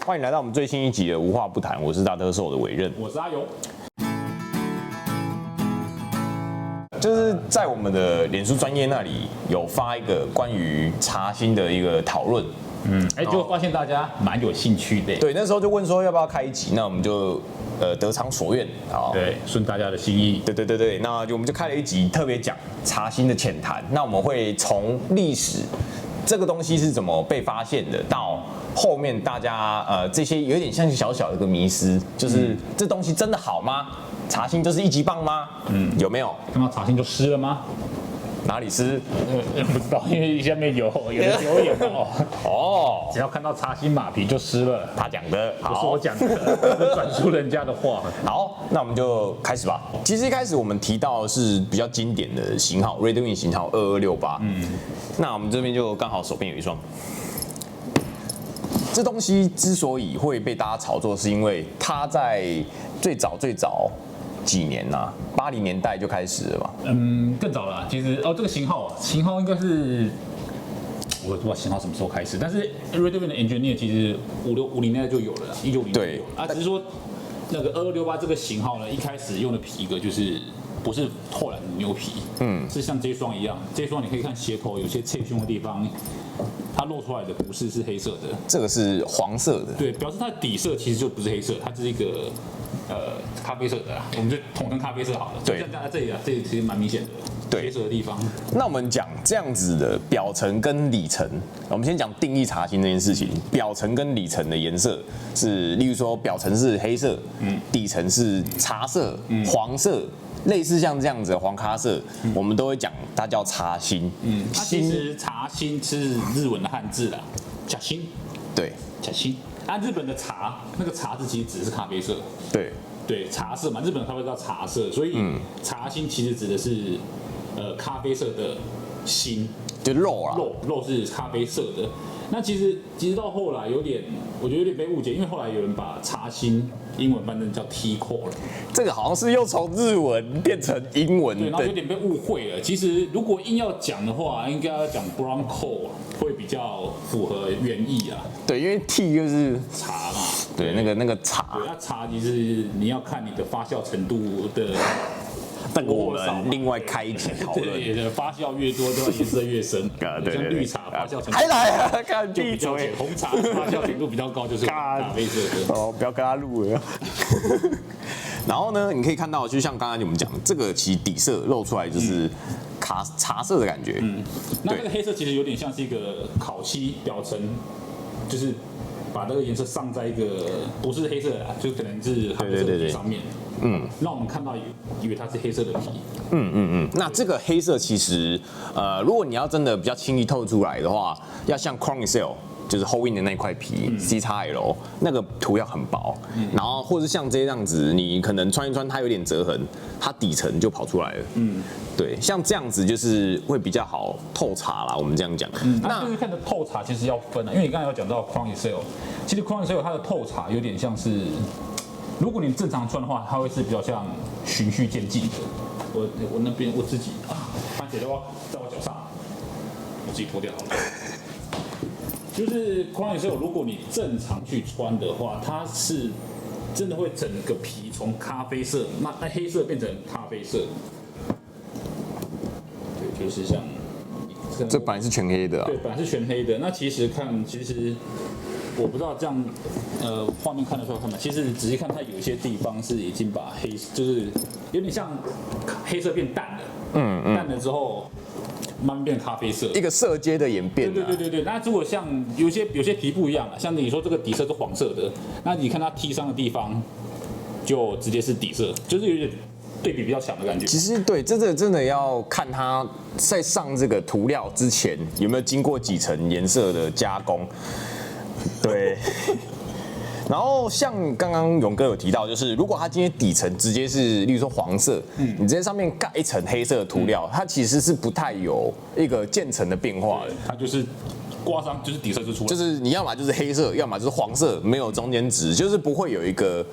欢迎来到我们最新一集的无话不谈，我是大特兽的委任，我是阿勇。就是在我们的脸书专页那里有发一个关于茶心的一个讨论，就发现大家蛮有兴趣的。对，那时候就问说要不要开一集，那我们就得偿所愿啊，对，顺大家的心意。对，那我们就开了一集特别讲茶心的浅谈，那我们会从历史这个东西是怎么被发现的，到后面大家这些有点像小小的一个迷思，就是这东西真的好吗？茶心就是一级棒吗？有没有？看到茶心就湿了吗？哪里湿？不知道，因为下面有人留言哦，只要看到茶心马皮就湿了。他讲的，不是我讲的，是转述人家的话。好，那我们就开始吧。其实一开始我们提到的是比较经典的型号 ，Red Wing 型号2268。那我们这边就刚好手边有一双。这东西之所以会被大家炒作，是因为它在最早几年呐，80年代就开始了吧？更早了。其实这个型号应该是我不知道型号什么时候开始，但是 Red Wing 的 Engineer 其实50年代就有了，1950年就有了。只是说那个2268这个型号呢，一开始用的皮革就是不是后来的牛皮，是像这双一样，这双你可以看鞋头有些侧胸的地方，它露出来的不是黑色的，这个是黄色的，对，表示它的底色其实就不是黑色，它是一个咖啡色的啦，我们就统称咖啡色好了。对，像这里这里其实蛮明显的，对，黑色的地方。那我们讲这样子的表层跟里层，我们先讲定义茶心这件事情。表层跟里层的颜色是，例如说表层是黑色，底层是茶色、黄色。类似像这样子的黄咖色，我们都会讲它叫茶心。它其实茶心是日文的汉字啦，茶心。对，茶心。日本的茶，那个茶字其实只是咖啡色。对，茶色嘛，日本咖啡叫茶色，所以茶心其实指的是咖啡色的心，就肉啊，肉是咖啡色的。那其实到后来我觉得有点被误解，因为后来有人把茶心英文翻成叫 tea core 了，这个好像是又从日文变成英文，对，然后有点被误会了。其实如果硬要讲的话，应该要讲 brown core 会比较符合原意啊。对，因为 tea 就是茶嘛，对，那个茶。对，那茶其实你要看你的发酵程度的。这个我们另外开一集讨论。对，发酵越多，对吧？颜色越深。对，像绿茶发酵程度还来啊，看闭嘴。红茶发酵程度比较高，就是咖啡色的。哦，不要跟他录了。然后呢，你可以看到，就像刚才我们讲的，这个其实底色露出来就是茶色的感觉。那这个黑色其实有点像是一个烤漆表层，就是把这个颜色上在一个不是黑色的，就可能是咖啡色的皮上面。让我们看到以为它是黑色的皮。那这个黑色其实，如果你要真的比较轻易透出来的话，要像 Chromicell， 就是后印的那块皮 CXL 那个涂要很薄，然后或者像这样子，你可能穿一穿它有点折痕，它底层就跑出来了。对，像这样子就是会比较好透茶啦，我们这样讲。那就是看的透茶其实要分啊，因为你刚才有讲到 Chromicell， 其实 Chromicell 它的透茶有点像是。如果你正常穿的话，它会是比较像循序渐进的。我那边我自己番茄都要在我脚上，我自己脱掉好了。就是 Chromicell， 如果你正常去穿的话，它是真的会整个皮从咖啡色，那黑色变成咖啡色。对，就是像这本来是全黑的。对，本来是全黑的。那其实我不知道这样，画面看得出来看吗？其实仔细看，它有一些地方是已经把就是有点像黑色变淡了。淡了之后，慢慢变咖啡色。一个色阶的演变。对。那如果像有些皮不一样，像你说这个底色是黄色的，那你看它踢伤的地方，就直接是底色，就是有点对比比较强的感觉。其实对，真的要看它在上这个涂料之前有没有经过几层颜色的加工。对，然后像刚刚勇哥有提到，就是如果它今天底层直接是，例如说黄色，你直接上面盖一层黑色的涂料，它其实是不太有一个渐层的变化的，它就是刮伤就是底色就出来，就是你要么就是黑色，要么就是黄色，没有中间值，就是不会有一个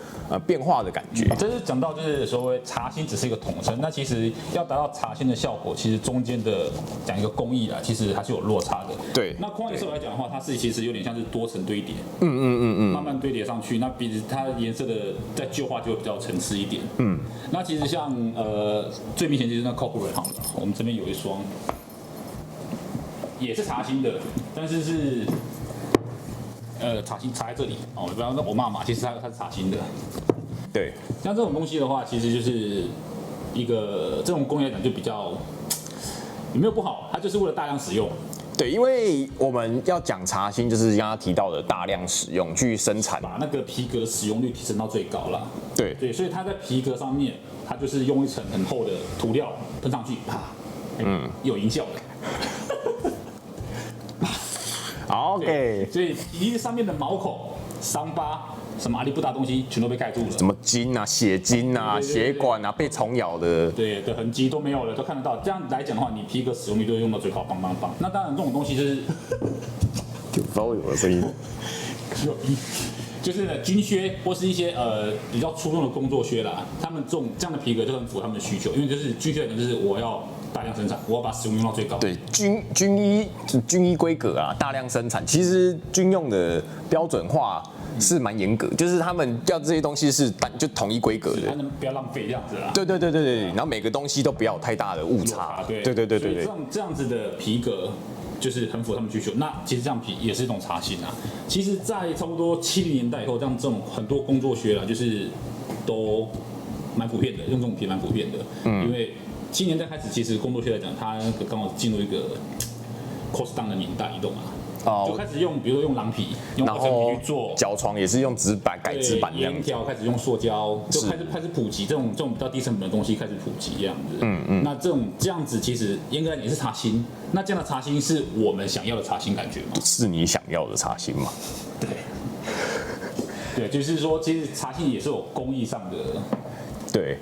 变化的感觉。这是讲到就是所谓茶心只是一个统称，那其实要达到茶心的效果，其实中间的讲一个工艺啦，其实还是有落差的。对。那Chromicell来讲的话，它是其实有点像是多层堆叠，慢慢堆叠上去，那比它颜色的在旧化就会比较层次一点。那其实像最明显就是那 Corporate 好了，我们这边有一双，也是茶芯的，但是是茶芯插在这里哦，比方说我妈妈，其实它是茶芯的。对，像这种东西的话，其实就是一个这种工业来讲就比较有没有不好，它就是为了大量使用。对，因为我们要讲茶芯，就是刚刚提到的大量使用去生产，把那个皮革的使用率提升到最高了。对对，所以它在皮革上面，它就是用一层很厚的涂料喷上去，啪，有音效的。OK，所以皮上面的毛孔、伤疤、什么阿里不达东西，全都被盖住了。什么筋啊、血筋啊、血管啊，被虫咬的，对的痕迹都没有了，都看得到。这样来讲的话，你皮革使用率就会用到最高，棒棒棒。那当然，这种东西就是不知道为什么声音。就是呢，军靴或是一些比较粗重的工作靴啦，他们这样的皮革就很符合他们的需求，因为就是军靴来讲，就是我要大量生产，我要把使用用到最高。对，军衣规格啊，大量生产，其实军用的标准化是蛮严格，就是他们要这些东西是就统一规格的，他能不要浪费这样子啦。对，然后每个东西都不要有太大的误差。对。所以这样子的皮革就是很符合他们需求。那其实这样皮也是一种茶芯啊。其实，在差不多70年代以后，这种很多工作靴啦，就是都蛮普遍的，用这种皮蛮普遍的。因为70年代开始，其实工作靴来讲，它刚好进入一个 cost down 的年代，你懂吗？就开始用，比如说用狼皮，用合成皮去做脚床也是用纸板改纸板这样子，沿条开始用塑胶，就开始普及这种比较低成本的东西开始普及这样子。那这样子其实严格来讲也是茶芯。那这样的茶芯是我们想要的茶芯感觉吗？是你想要的茶芯吗？对，就是说其实茶芯也是有工艺上的。对，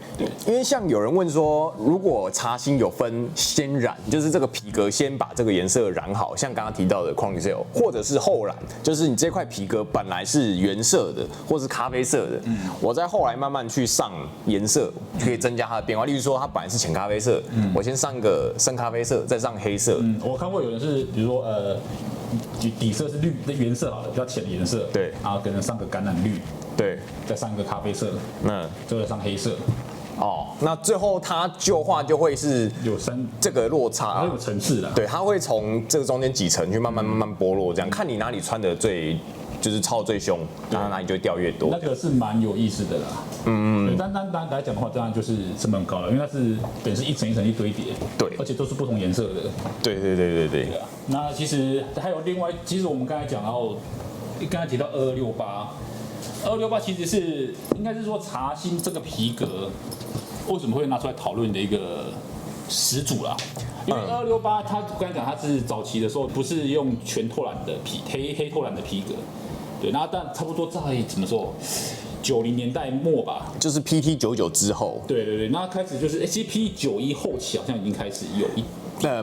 因为像有人问说，如果茶芯有分先染，就是这个皮革先把这个颜色染好，像刚刚提到的 Quantisale， 或者是后染，就是你这块皮革本来是原色的，或是咖啡色的，我再后来慢慢去上颜色，可以增加它的变化。例如说，它本来是浅咖啡色，我先上个深咖啡色，再上黑色。我看过有人是，比如说底色是绿的原色好了，比较浅的颜色，对，然后可能上个橄榄绿。对，再上一个咖啡色，最后再上黑色。那最后它旧化就会是有这个落差，有层次的。对，它会从这个中间几层去慢慢剥落，这样看你哪里穿的就是操最凶，哪里就会掉越多。那个是蛮有意思的啦。对，但来讲的话，当然就是成本很高了，因为它是等于是一层一层一堆叠，对，而且都是不同颜色的。对。那其实还有另外，其实我们刚才讲到，刚才提到2268其实是应该是说茶芯这个皮革为什么会拿出来讨论的一个始祖啦。因为2268它刚才讲它是早期的时候不是用全透染的黑透染的皮革，对，然后但差不多在怎么说90年代末吧，就是 PT99之后，对，那开始就是其实 PT91后期好像已经开始有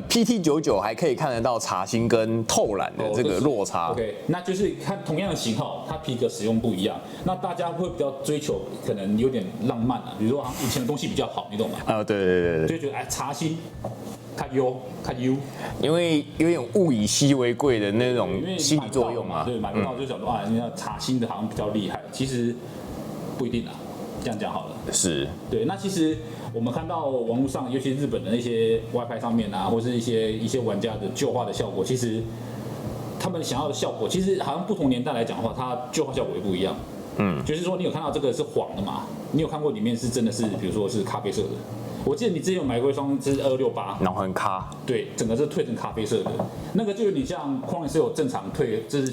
PT99还可以看得到茶芯跟透染的这个落差。OK， 那就是看同样的型号，它皮革使用不一样，那大家会比较追求可能有点浪漫啊，比如说以前的东西比较好，你懂吗？对，就觉得茶芯看优，因为有点物以稀为贵的那种心理作用啊。对，买不到就想说人家茶芯的好像比较厉害，其实不一定啊。这样讲好了，是对。那其实我们看到网络上，尤其是日本的那些外拍上面啊，或是一些玩家的旧化的效果，其实他们想要的效果，其实好像不同年代来讲的话，它旧化效果也不一样。就是说你有看到这个是黄的嘛？你有看过里面是真的是，比如说是咖啡色的。我记得你之前有买过一双，这是2268，然后很咖，对，整个是褪成咖啡色的，那个就有点像匡是有正常褪，这是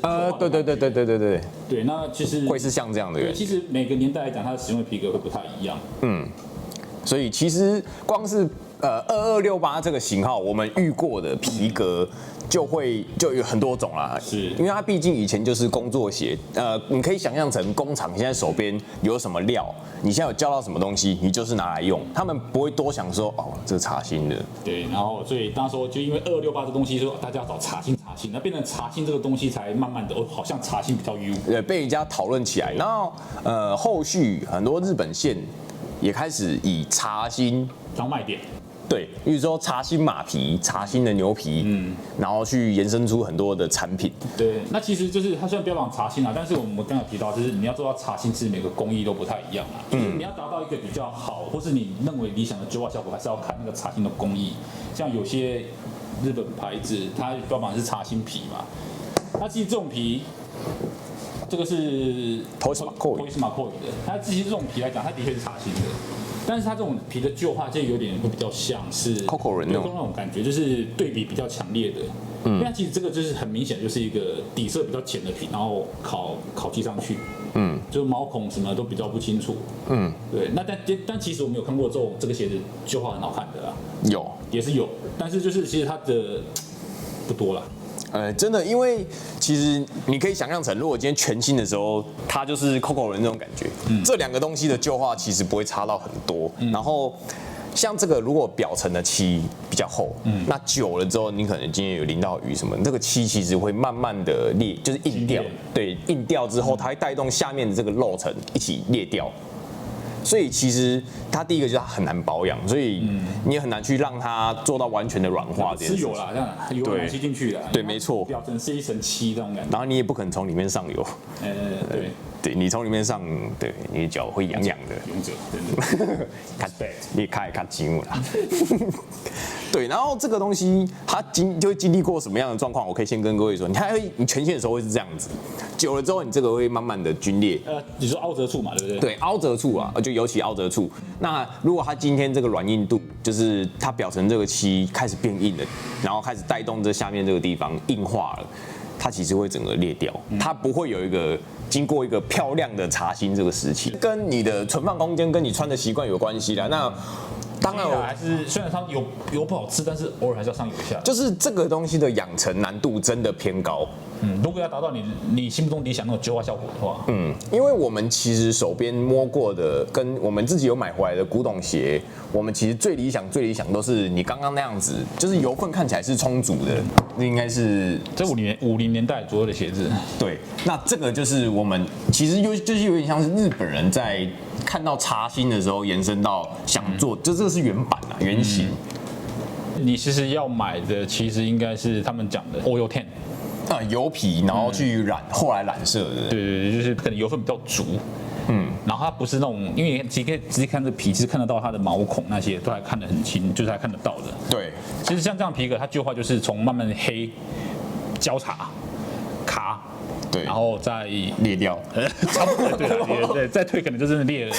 对，那其实会是像这样的原因。其实每个年代来讲，它使用的皮革会不太一样。所以其实光是2268这个型号，我们遇过的皮革就有很多种啦，是因为它毕竟以前就是工作鞋，你可以想象成工厂现在手边有什么料，你现在有教到什么东西，你就是拿来用，他们不会多想说这是茶芯的。对，然后所以那时候就因为2268这东西说大家要找茶芯，那变成茶芯这个东西才慢慢的好像茶芯比较优，被人家讨论起来，然后后续很多日本线也开始以茶芯当卖点。对，比如说茶心马皮、茶心的牛皮，然后去延伸出很多的产品。对，那其实就是它虽然标榜茶心啊，但是我们刚刚有提到，就是你要做到茶心，其实每个工艺都不太一样啊。就是你要达到一个比较好，或是你认为理想的灸化效果，还是要看那个茶心的工艺。像有些日本牌子，它标榜是茶心皮嘛，那其实这种皮。这个是 Toys McCoy 的，它其实这种皮来讲，它的确是茶心的，但是它这种皮的旧化，就有点会比较像是 Coco 人那种感觉，就是对比比较强烈的。因为它其实这个就是很明显，就是一个底色比较浅的皮，然后烤漆上去，就毛孔什么都比较不清楚，对。那但其实我们有看过这个鞋子旧化很好看的啦，也是有，但是就是其实它的不多啦。真的，因为其实你可以想象成，如果今天全新的时候，它就是 Coco 人那种感觉，这两个东西的旧化其实不会差到很多。然后像这个，如果表层的漆比较厚，那久了之后，你可能今天有淋到雨什么，这个漆其实会慢慢的裂，就是硬掉。对，硬掉之后，它会带动下面的这个肉层一起裂掉。所以其实它第一个就是它很难保养，所以你也很难去让它做到完全的软化这件事情。是有啦，这样油吸进去的。对，没错。表层是一层漆这种感觉。然后你也不可能从里面上油。对，你从里面上，对，你的脚会痒痒的。勇者，真的。你看积木啦。对，然后这个东西它就会经历过什么样的状况？我可以先跟各位说，你全新的时候会是这样子，久了之后你这个会慢慢的皲裂。你说凹折处嘛，对不对？对，凹折处啊，就尤其凹折处。那如果它今天这个软硬度，就是它表层这个漆开始变硬了，然后开始带动这下面这个地方硬化了，它其实会整个裂掉，它不会有经过一个漂亮的茶心这个时期，跟你的存放空间跟你穿的习惯有关系啦。那当然还是虽然它油不好吃，但是偶尔还是要上油一下。就是这个东西的养成难度真的偏高。如果要达到你心目中理想那种灸化效果的话，因为我们其实手边摸过的，跟我们自己有买回来的古董鞋，我们其实最理想都是你刚刚那样子，就是油分看起来是充足的，那应该是这50年代左右的鞋子。对，那这个就是我们其实就是有点像是日本人在看到茶心的时候延伸到想做，这个是原版啊，原型。你其实要买的其实应该是他们讲的 oil tan。油皮，然后去后来染色的。对，就是可能油分比较足。然后它不是那种，因为你可以直接看这皮，其实看得到它的毛孔那些都还看得很清，就是还看得到的。对，其实像这样皮革，它旧化就是从慢慢的黑、交叉、卡，对，然后再裂掉。差不多对，再退可能就真的裂了。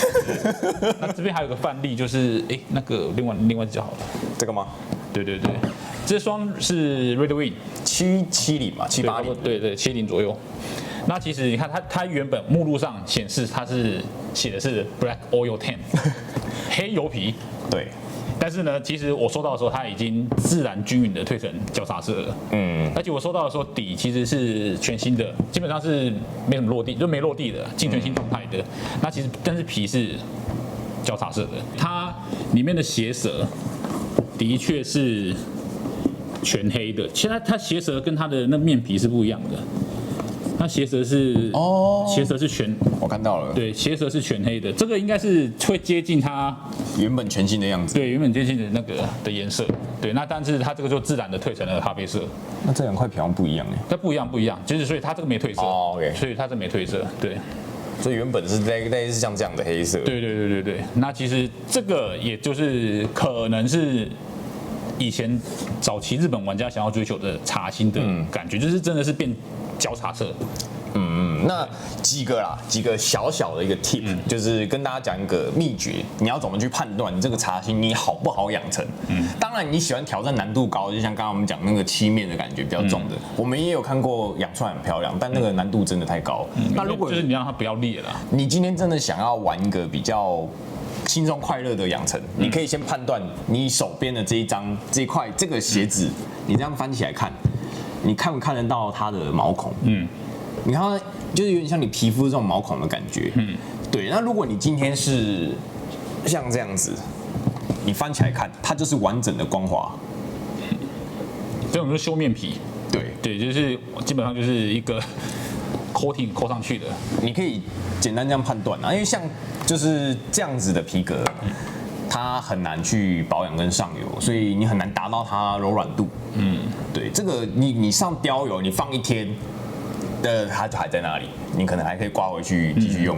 那这边还有个范例，就是那个另外就好了。这个吗？对，这双是 Red Wing 770嘛，780，对，70左右。那其实你看它原本目录上显示它是写的是 Black Oil Tan 黑油皮，对。但是呢，其实我收到的时候，它已经自然均匀的褪成交叉色了。而且我收到的时候底其实是全新的，基本上是没什么落地，就没落地的，净全新状态的。那其实但是皮是交叉色的，它里面的鞋舌的确是全黑的。其实它鞋舌跟它的那面皮是不一样的。它鞋舌是鞋舌是全，我看到了，对，鞋舌是全黑的，这个应该是会接近它原本全新的样子，对，原本接近的那个的颜色，对，那但是它这个就自然的褪成了咖啡色。那这两块皮好像不一样哎，它不一样，就是所以它这个没褪色，OK，所以它这没褪色，对，所以原本是类似像这样的黑色，对，那其实这个也就是可能是以前早期日本玩家想要追求的茶心的感觉，就是真的是变交叉色。那几个小小的一个 tip，就是跟大家讲一个秘诀，你要怎么去判断这个茶心你好不好养成？当然你喜欢挑战难度高，就像刚刚我们讲那个漆面的感觉比较重的，我们也有看过养出来很漂亮，但那个难度真的太高。那如果就是你让它不要裂了，你今天真的想要玩一个比较轻松快乐的养成，你可以先判断你手边的这一块这个鞋子，你这样翻起来看，你看不看得到它的毛孔？你看它就是有点像你皮肤这种毛孔的感觉。对。那如果你今天是像这样子，你翻起来看，它就是完整的光滑。这种就是修面皮。对，就是基本上就是一个 coating 扣上去的。你可以简单这样判断啊，因为像就是这样子的皮革，它很难去保养跟上油，所以你很难达到它柔软度。对，这个你上雕油，你放1天，它就还在那里，你可能还可以刮回去继续用。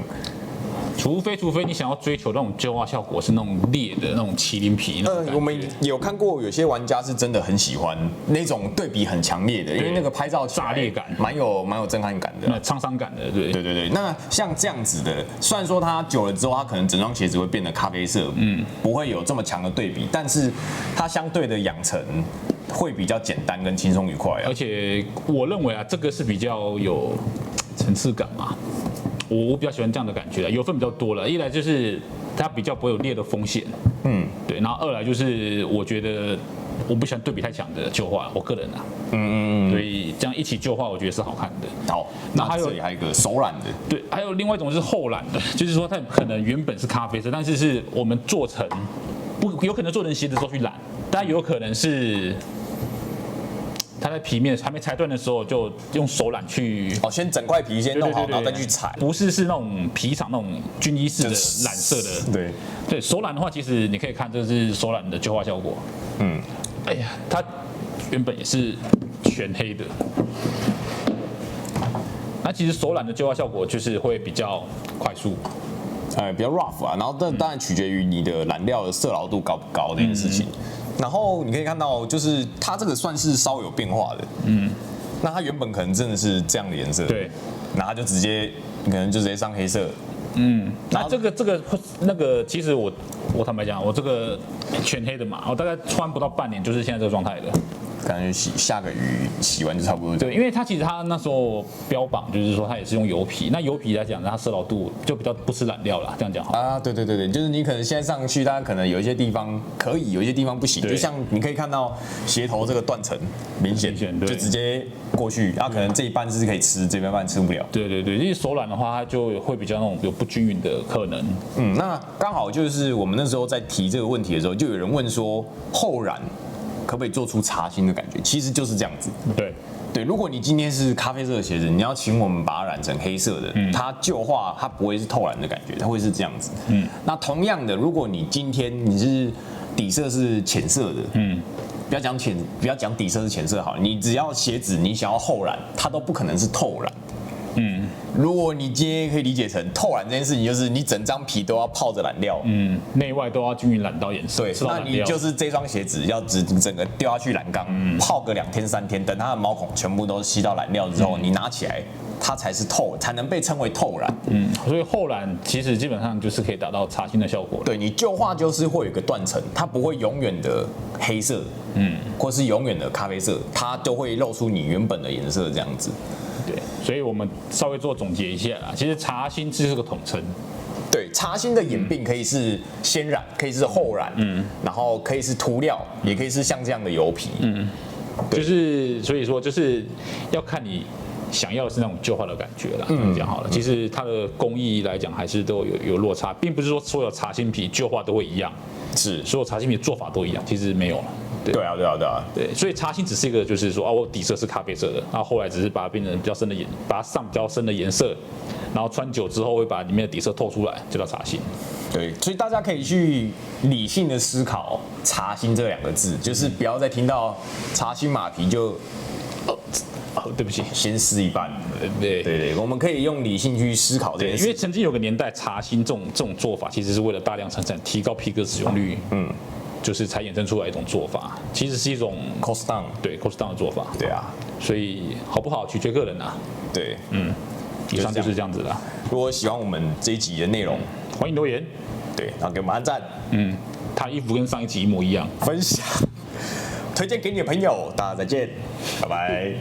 除非你想要追求那种旧化效果是那种裂的那种麒麟皮那种感觉。我们有看过有些玩家是真的很喜欢那种对比很强烈的，因为那个拍照炸裂感，蛮有震撼感的，沧桑感的，对。对。那像这样子的，虽然说它久了之后，它可能整双鞋子会变得咖啡色，不会有这么强的对比，但是它相对的养成会比较简单跟轻松愉快。而且我认为啊，这个是比较有层次感嘛。我比较喜欢这样的感觉，油分比较多了。一来就是它比较不会有裂的风险，对。然后二来就是我觉得我不喜欢对比太强的旧化，我个人啊，所以这样一起旧化，我觉得是好看的。好，那这里还有一个手染的，对，还有另外一种是后染的，就是说它可能原本是咖啡色，但是我们做成有可能做成鞋子之后去染，但有可能是。它在皮面还没裁断的时候，就用手染去先整块皮先弄好，然后再去裁。不是那种皮厂那种军医式的染色的。对，手染的话，其实你可以看这是手染的旧化效果。哎呀，它原本也是全黑的。那其实手染的旧化效果就是会比较快速。比较 rough 啊，然后这当然取决于你的染料的色牢度高不高这件事情。然后你可以看到，就是它这个算是稍有变化的，那它原本可能真的是这样的颜色，对，然后它就直接可能就直接上黑色，那这个那个，其实我坦白讲，我这个全黑的嘛，我大概穿不到半年，就是现在这个状态的。感觉下个雨洗完就差不多。对，因为它其实它那时候标榜就是说它也是用油皮，那油皮来讲，它色牢度就比较不吃染料啦，这样讲好。对，就是你可能现在上去，大家可能有一些地方可以，有一些地方不行。就像你可以看到鞋头这个断层明显，就直接过去，可能这一半是可以吃，这一半吃不了。对，因为手染的话，它就会比较那种有不均匀的可能。那刚好就是我们那时候在提这个问题的时候，就有人问说后染可不可以做出茶芯的感觉？其实就是这样子。对，如果你今天是咖啡色的鞋子，你要请我们把它染成黑色的，它旧化它不会是透染的感觉，它会是这样子。那同样的，如果你今天你是底色是浅色的，不要讲底色是浅色好了，你只要鞋子你想要后染，它都不可能是透染。如果你今天可以理解成透染这件事情，就是你整张皮都要泡着染料，内外都要均匀染到颜色。对，那你就是这双鞋子要整个丢下去染缸，泡个2天3天，等它的毛孔全部都吸到染料之后，你拿起来，它才是透，才能被称为透染。所以后染其实基本上就是可以达到茶芯的效果。对，你旧化就是会有一个断层，它不会永远的黑色，或是永远的咖啡色，它都会露出你原本的颜色这样子。对，所以我们稍微做总结一下啦。其实茶芯只是个统称。对，茶芯的演变可以是先染，可以是后染，然后可以是涂料，也可以是像这样的油皮，就是所以说就是要看你想要的是那种旧化的感觉啦。这样讲好了，其实它的工艺来讲还是都有落差，并不是说所有茶芯皮旧化都会一样，是所有茶芯皮做法都一样，其实没有了。对啊，所以茶芯只是一个，就是说我底色是咖啡色的，然后后来只是把它变成比较深的把它上比较深的颜色，然后穿久之后会把里面的底色透出来，就叫茶芯。对，所以大家可以去理性的思考“茶芯”这2个字，就是不要再听到茶芯马蹄就对不起，先撕一半。对，我们可以用理性去思考这件事。因为曾经有个年代，茶芯这种做法其实是为了大量生产，提高皮革使用率。就是才衍生出来一种做法，其实是一种 cost down， 对 cost down 的做法。对啊，所以好不好取决个人啊。对，以上就是这样子啦。如果喜欢我们这一集的内容，欢迎留言。对，然后给我们按赞。他衣服跟上一集一模一样。分享，推荐给你的朋友。大家再见，拜拜。